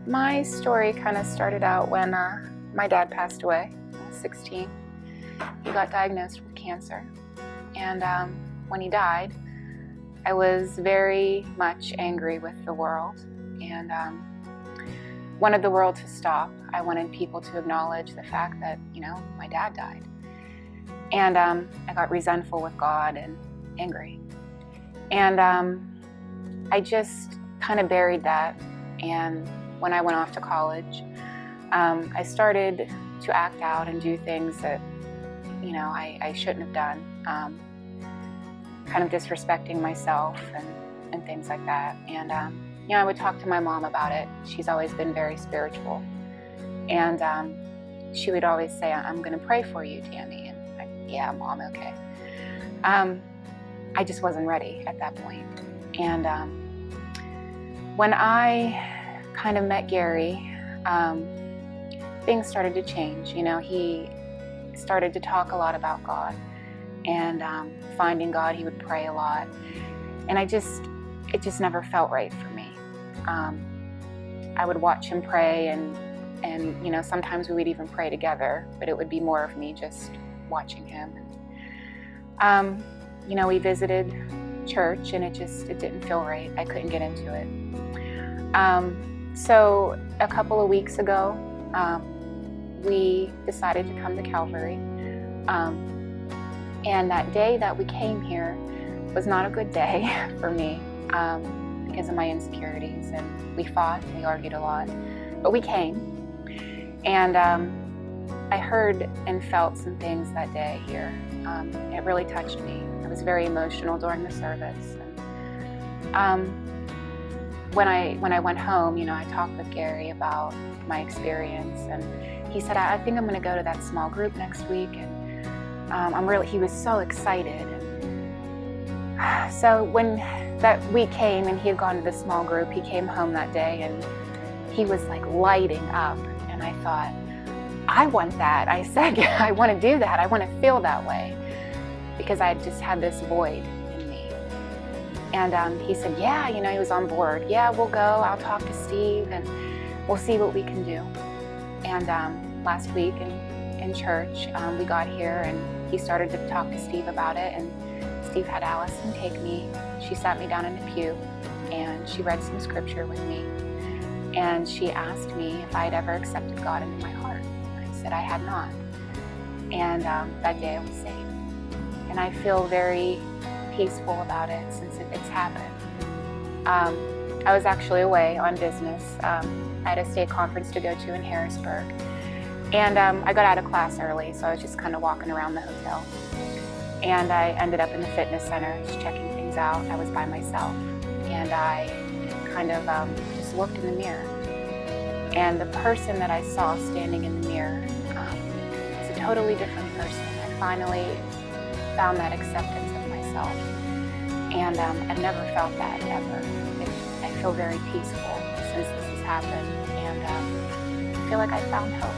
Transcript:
My story kind of started out when my dad passed away. I was 16. He got diagnosed with cancer. And when he died, I was very much angry with the world and wanted the world to stop. I wanted people to acknowledge the fact that, my dad died. And I got resentful with God and angry. And I just kind of buried that. And when I went off to college, I started to act out and do things that, I shouldn't have done. Kind of disrespecting myself and things like that. And, I would talk to my mom about it. She's always been very spiritual. And she would always say, I'm going to pray for you, Tammy. And yeah, Mom, okay. I just wasn't ready at that point. And when I kind of met Gary, things started to change. He started to talk a lot about God and finding God. He would pray a lot. And it just never felt right for me. I would watch him pray and sometimes we would even pray together, but it would be more of me just watching him. And, we visited church and it didn't feel right. I couldn't get into it. So a couple of weeks ago, we decided to come to Calvary. And that day that we came here was not a good day for me because of my insecurities. And we fought, we argued a lot, but we came. And I heard and felt some things that day here. It really touched me. I was very emotional during the service. And, when I went home, I talked with Gary about my experience, and he said, I think I'm going to go to that small group next week. And he was so excited. And so when that week came and he had gone to the small group, he came home that day and he was like lighting up. And I thought, I want that. I said, yeah, I want to do that. I want to feel that way because I just had this void in me. And he said, yeah, he was on board. Yeah, we'll go. I'll talk to Steve and we'll see what we can do. And last week in church, we got here and he started to talk to Steve about it. And Steve had Allison take me. She sat me down in the pew and she read some scripture with me. And she asked me if I had ever accepted God into my heart. I said I had not. And that day I was saved. And I feel very peaceful about it since it's happened. I was actually away on business. I had a state conference to go to in Harrisburg. And I got out of class early, so I was just kind of walking around the hotel. And I ended up in the fitness center just checking things out. I was by myself. And I kind of just looked in the mirror. And the person that I saw standing in the mirror was a totally different person. I finally found that acceptance of myself. And I've never felt that ever. I feel very peaceful since this has happened. And I feel like I found hope.